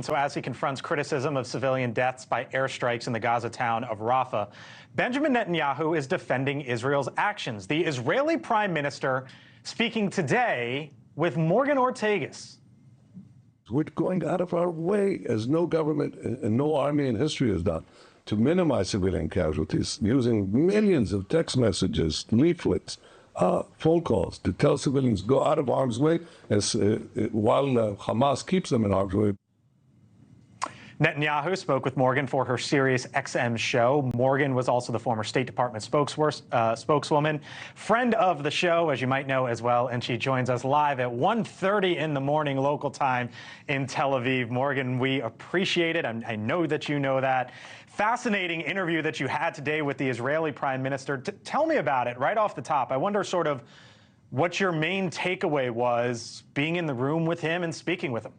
So as he confronts criticism of civilian deaths by airstrikes in the Gaza town of Rafah, Benjamin Netanyahu is defending Israel's actions. The Israeli Prime Minister speaking today with Morgan Ortagus. We're going out of our way, as no government and no army in history has done, to minimize civilian casualties, using millions of text messages, leaflets, phone calls to tell civilians go out of harm's way while Hamas keeps them in harm's way. Netanyahu spoke with Morgan for her Sirius XM show. Morgan was also the former State Department spokeswoman, friend of the show, as you might know as well, and she joins us live at 1:30 in the morning local time in Tel Aviv. Morgan, we appreciate it. I know that you know that. Fascinating interview that you had today with the Israeli Prime Minister. Tell me about it right off the top. I wonder sort of what your main takeaway was being in the room with him and speaking with him.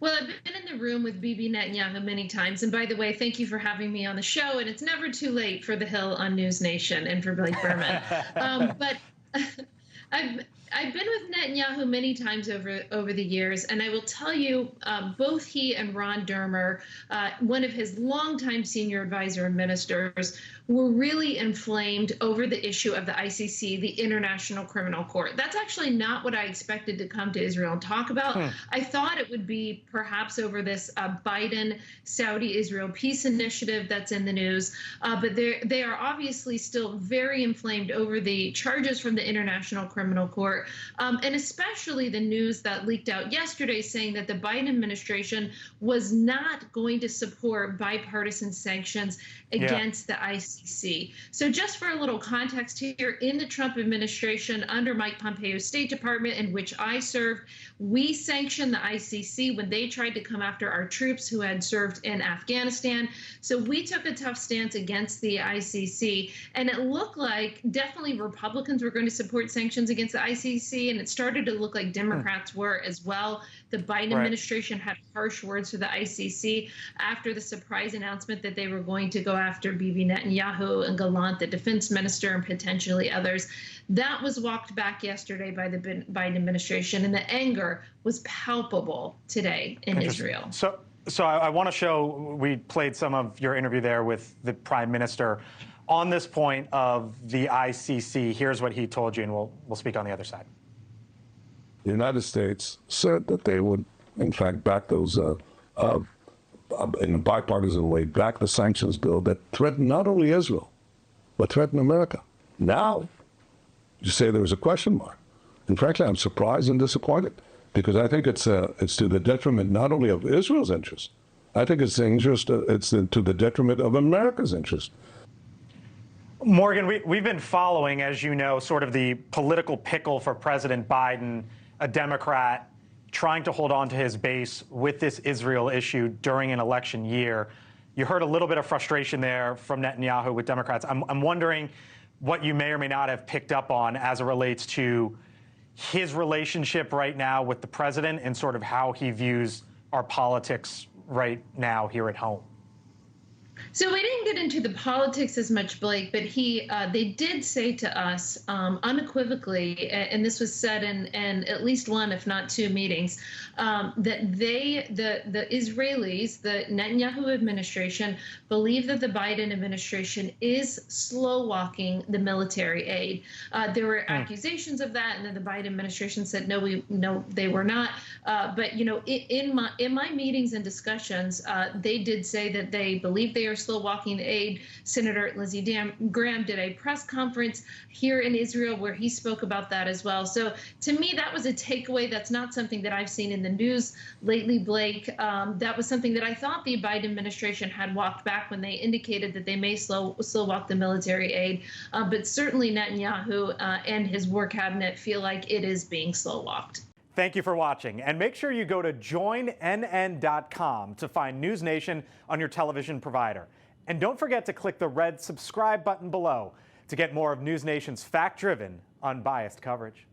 Well, I've been in the room with Bibi Netanyahu many times. And by the way, thank you for having me on the show. And it's never too late for The Hill on NewsNation and for Blake Berman. But I've been with Netanyahu many times over the years, and I will tell you, both he and Ron Dermer, one of his longtime senior advisor and ministers, were really inflamed over the issue of the ICC, the International Criminal Court. That's actually not what I expected to come to Israel and talk about. I thought it would be perhaps over this Biden-Saudi-Israel peace initiative that's in the news, but they are obviously still very inflamed over the charges from the International Criminal Court. And especially the news that leaked out yesterday saying that the Biden administration was not going to support bipartisan sanctions against the ICC. So just for a little context here, in the Trump administration under Mike Pompeo's State Department, in which I served, we sanctioned the ICC when they tried to come after our troops who had served in Afghanistan. So we took a tough stance against the ICC, and it looked like definitely Republicans were going to support sanctions against the ICC, and it started to look like Democrats were as well. The Biden administration had harsh words for the ICC after the surprise announcement that they were going to go after Bibi Netanyahu and Gallant, the defense minister, and potentially others. That was walked back yesterday by the Biden administration, and the anger was palpable today in Israel. So I want to show, we played some of your interview there with the Prime Minister on this point of the ICC. Here's what he told you, and we'll speak on the other side. The United States said that they would, in fact, back those, in a bipartisan way, back the sanctions bill that threatened not only Israel, but threatened America. Now, you say there was a question mark. And frankly, I'm surprised and disappointed because I think it's to the detriment not only of Israel's interest, I think it's to the detriment of America's interest. Morgan, we've been following, as you know, sort of the political pickle for President Biden, a Democrat trying to hold on to his base with this Israel issue during an election year. You heard a little bit of frustration there from Netanyahu with Democrats. I'm wondering what you may or may not have picked up on as it relates to his relationship right now with the president and sort of how he views our politics right now here at home. So we didn't get into the politics as much, Blake, but they did say to us unequivocally, and this was said in at least one, if not two meetings, that the Israelis, the Netanyahu administration, believe that the Biden administration is slow walking the military aid. There were accusations of that, and then the Biden administration said, no, they were not. But you know, in my meetings and discussions, they did say that they believe they are slow walking the aid. Senator Lindsey Graham did a press conference here in Israel where he spoke about that as well. So to me, that was a takeaway. That's not something that I've seen in the news lately, Blake. That was something that I thought the Biden administration had walked back when they indicated that they may slow walk the military aid. But certainly Netanyahu and his war cabinet feel like it is being slow walked. Thank you for watching, and make sure you go to joinnn.com to find NewsNation on your television provider. And don't forget to click the red subscribe button below to get more of NewsNation's fact-driven, unbiased coverage.